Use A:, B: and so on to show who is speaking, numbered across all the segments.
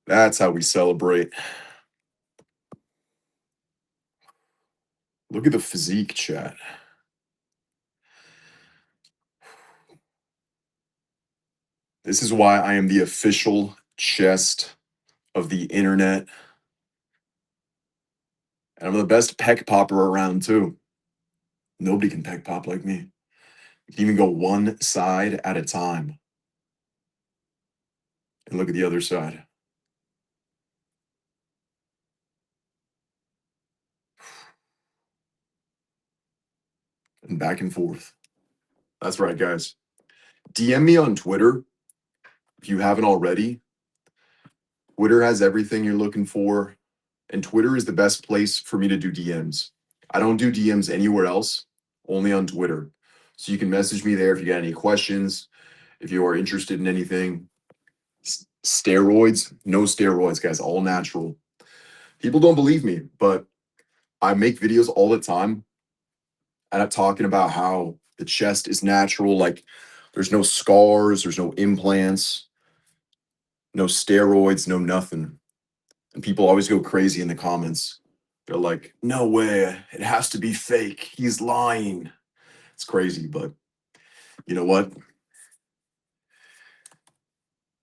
A: That's how we celebrate. Look at the physique, chat. This is why I am the official chest of the internet. And I'm the best pec popper around, too. Nobody can pec pop like me. You can even go one side at a time. And look at the other side. And back and forth. That's right, guys. DM me on Twitter if you haven't already. Twitter has everything you're looking for. And Twitter is the best place for me to do DMs. I don't do DMs anywhere else, only on Twitter. So you can message me there if you got any questions, if you are interested in anything. Steroids, no steroids, guys, all natural. People don't believe me, but I make videos all the time and I'm talking about how the chest is natural. Like there's no scars, there's no implants, no steroids, no nothing. And people always go crazy in the comments. They're like, no way, it has to be fake. He's lying. It's crazy, but you know what?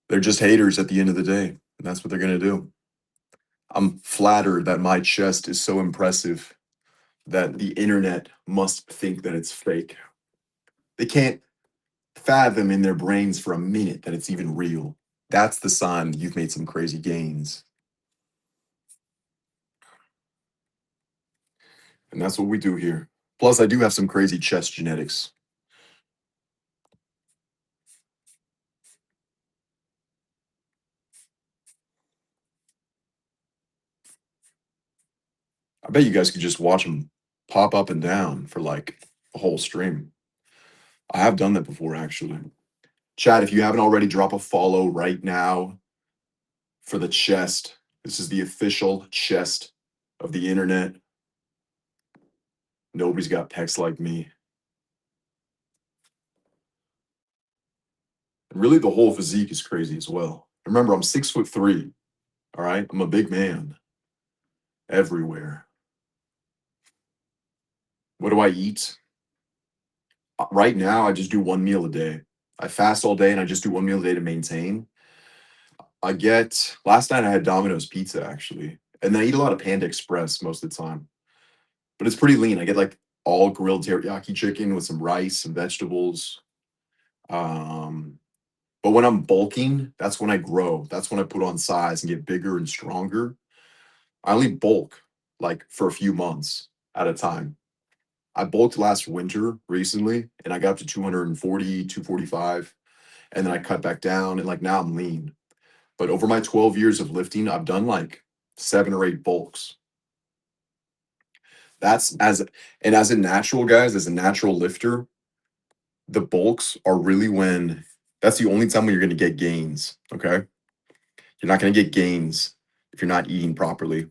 A: They're just haters at the end of the day. And that's what they're going to do. I'm flattered that my chest is so impressive that the internet must think that it's fake. They can't fathom in their brains for a minute that it's even real. That's the sign that you've made some crazy gains. And that's what we do here. Plus, I do have some crazy chest genetics. I bet you guys could just watch them pop up and down for like a whole stream. I have done that before, actually. Chat, if you haven't already, drop a follow right now for the chest. This is the official chest of the internet. Nobody's got pecs like me. And really, the whole physique is crazy as well. Remember, I'm 6'3". All right, I'm a big man everywhere. What do I eat? Right now, I just do one meal a day. I fast all day and I just do one meal a day to maintain. I get last night I had Domino's pizza actually, and then I eat a lot of Panda Express most of the time. But it's pretty lean. I get like all grilled teriyaki chicken with some rice, some vegetables. Um, but when I'm bulking, that's when I grow. That's when I put on size and get bigger and stronger. I only bulk like for a few months at a time. I bulked last winter recently and I got up to 240, 245, and then I cut back down and like now I'm lean. But over my 12 years of lifting, I've done like 7 or 8 bulks. That's as and as a natural guys, as a natural lifter, the bulks are really when that's the only time when you're going to get gains. Okay. You're not going to get gains if you're not eating properly.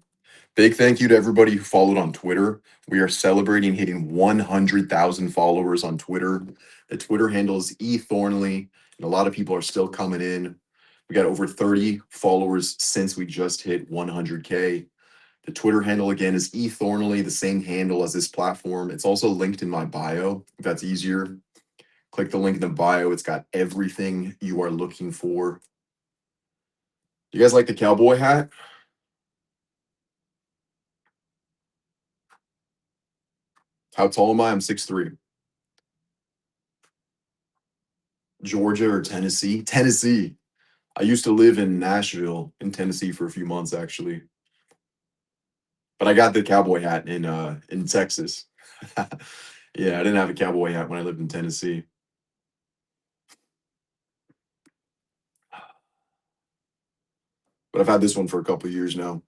A: Big thank you to everybody who followed on Twitter. We are celebrating hitting 100,000 followers on Twitter. The Twitter handle is eThornley, and a lot of people are still coming in. We got over 30 followers since we just hit 100K. The Twitter handle again is eThornley, the same handle as this platform. It's also linked in my bio, if that's easier. Click the link in the bio. It's got everything you are looking for. You guys like the cowboy hat? How tall am I? I'm 6'3". Georgia or Tennessee? Tennessee. I used to live in Nashville in Tennessee for a few months actually. But I got the cowboy hat in Texas. Yeah, I didn't have a cowboy hat when I lived in Tennessee. But I've had this one for a couple of years now.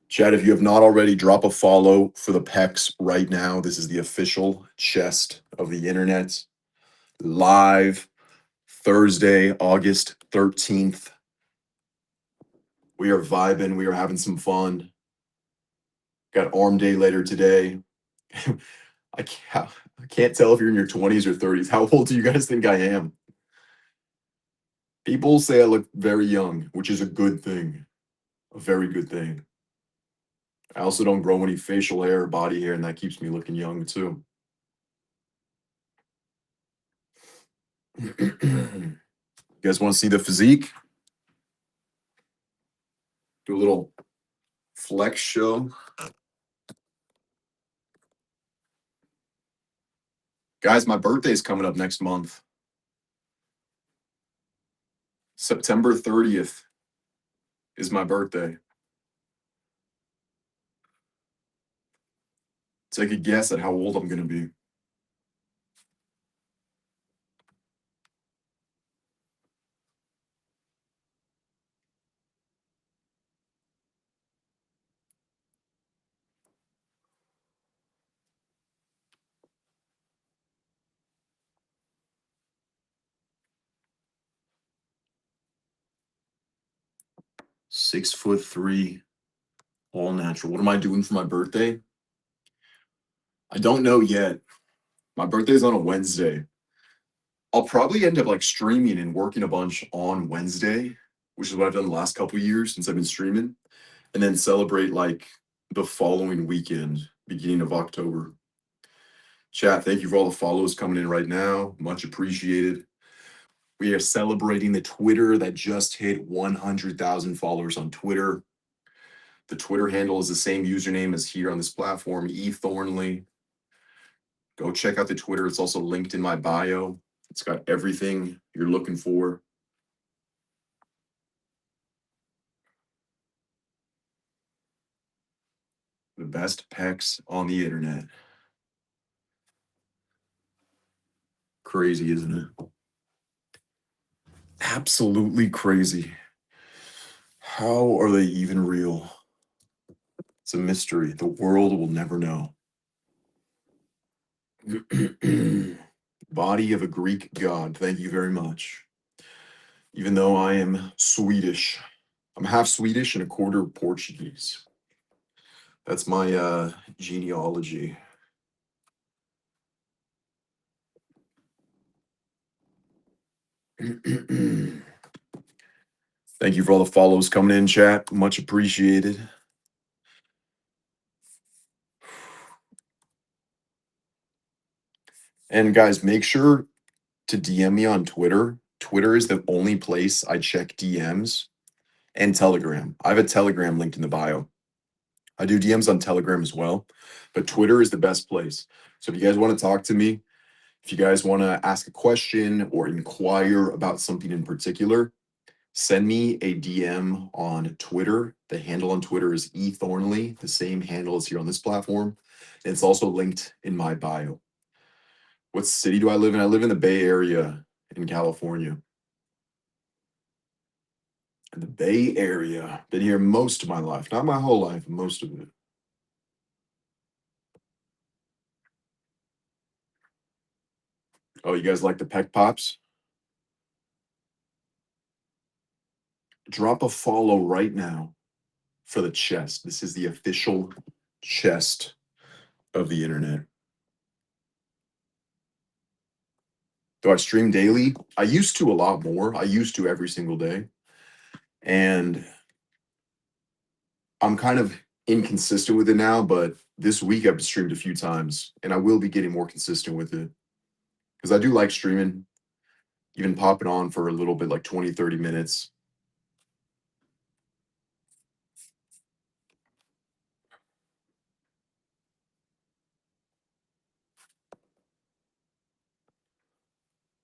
A: Chad, if you have not already, drop a follow for the Pecs right now. This is the official chest of the internet. Live Thursday, August 13th. We are vibing. We are having some fun. Got arm day later today. I can't tell if you're in your 20s or 30s. How old do you guys think I am? People say I look very young, which is a good thing. A very good thing. I also don't grow any facial hair or body hair, and that keeps me looking young too. You guys want to see the physique? Do a little flex show. Guys, my birthday's coming up next month. September 30th is my birthday. Take a guess at how old I'm going to be. .6'3", all natural. What am I doing for my birthday? I don't know yet. My birthday's on a Wednesday. I'll probably end up like streaming and working a bunch on Wednesday, which is what I've done the last couple years since I've been streaming, and then celebrate like the following weekend, beginning of October. Chat, thank you for all the follows coming in right now. Much appreciated. We are celebrating the Twitter that just hit 100,000 followers on Twitter. The Twitter handle is the same username as here on this platform, eThornley. Go check out the Twitter. It's also linked in my bio. It's got everything you're looking for. The best pecs on the internet. Crazy, isn't it? Absolutely crazy. How are they even real? It's a mystery. The world will never know. Body of a Greek god. Thank you very much. Even though I am Swedish, I'm half Swedish and a quarter Portuguese. That's my genealogy. Thank you for all the follows coming in, chat. Much appreciated. And guys, make sure to DM me on Twitter. Twitter is the only place I check DMs, and Telegram. I have a Telegram linked in the bio. I do DMs on Telegram as well, but Twitter is the best place. So if you guys want to talk to me, if you guys want to ask a question or inquire about something in particular, send me a DM on Twitter. The handle on Twitter is eThornley, the same handle as here on this platform. And it's also linked in my bio. What city do I live in? I live in the Bay Area in California. In the Bay Area. Been here most of my life. Not my whole life, most of it. Oh, you guys like the Peck Pops? Drop a follow right now for the chest. This is the official chest of the internet. Do I stream daily? I used to a lot more. I used to every single day. And I'm kind of inconsistent with it now, but this week I've streamed a few times and I will be getting more consistent with it because I do like streaming, even popping on for a little bit, like 20, 30 minutes.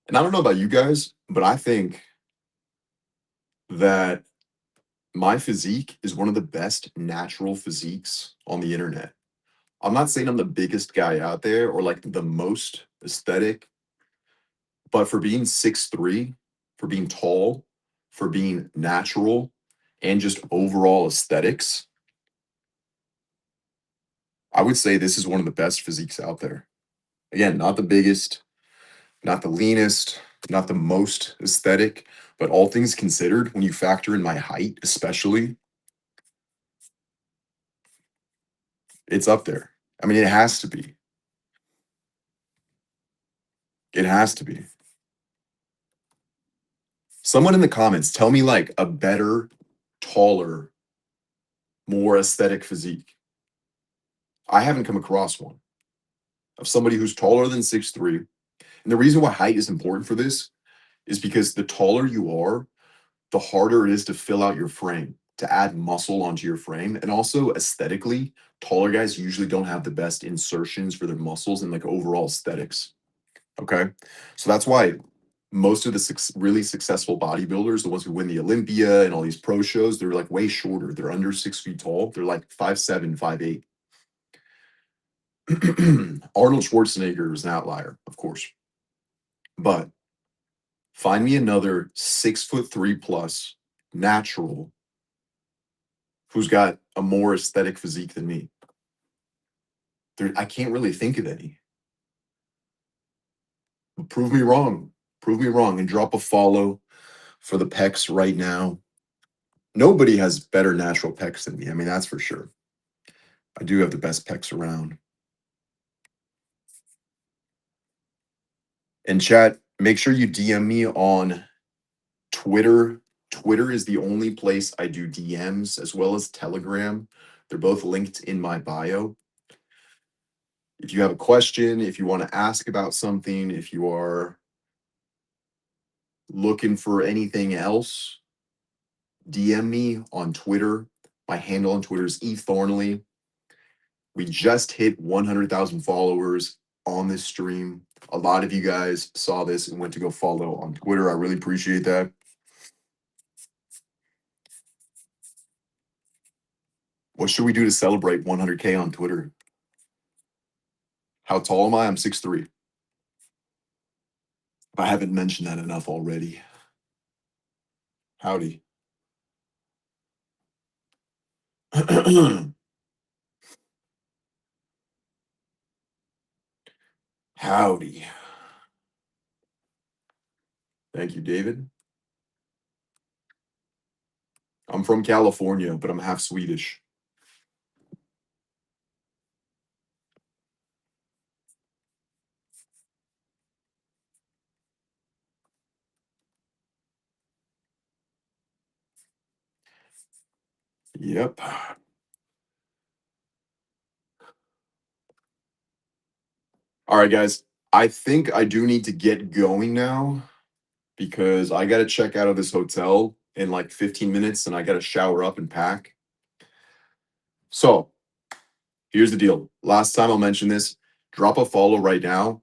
A: And I don't know about you guys, but I think that my physique is one of the best natural physiques on the internet. I'm not saying I'm the biggest guy out there or like the most aesthetic, but for being 6'3", for being tall, for being natural, and just overall aesthetics, I would say this is one of the best physiques out there. Again, not the biggest, not the leanest, not the most aesthetic, but all things considered, when you factor in my height, especially, it's up there. I mean, it has to be. It has to be. Someone in the comments, tell me like a better, taller, more aesthetic physique. I haven't come across one of somebody who's taller than 6'3". And the reason why height is important for this is because the taller you are, the harder it is to fill out your frame, to add muscle onto your frame. And also aesthetically, taller guys usually don't have the best insertions for their muscles and like overall aesthetics. Okay. So that's why most of the really successful bodybuilders, the ones who win the Olympia and all these pro shows, they're like way shorter. They're under 6 feet tall. They're like 5'7", 5'8". Arnold Schwarzenegger is an outlier, of course. But find me another 6'3" plus natural who's got a more aesthetic physique than me. I can't really think of any. But prove me wrong. Prove me wrong and drop a follow for the pecs right now. Nobody has better natural pecs than me. I mean, that's for sure. I do have the best pecs around. And chat, make sure you DM me on Twitter. Twitter is the only place I do DMs, as well as Telegram. They're both linked in my bio. If you have a question, if you want to ask about something, if you are looking for anything else, DM me on Twitter. My handle on Twitter is eThornley. We just hit 100,000 followers on this stream. A lot of you guys saw this and went to go follow on Twitter. I really appreciate that. What should we do to celebrate 100K on Twitter? How tall am I? I'm 6'3". If I haven't mentioned that enough already. Howdy. Howdy. Thank you, David. I'm from California, but I'm half Swedish. Yep. All right, guys. I think I do need to get going now because I got to check out of this hotel in like 15 minutes and I got to shower up and pack. So here's the deal. Last time I'll mention this, drop a follow right now.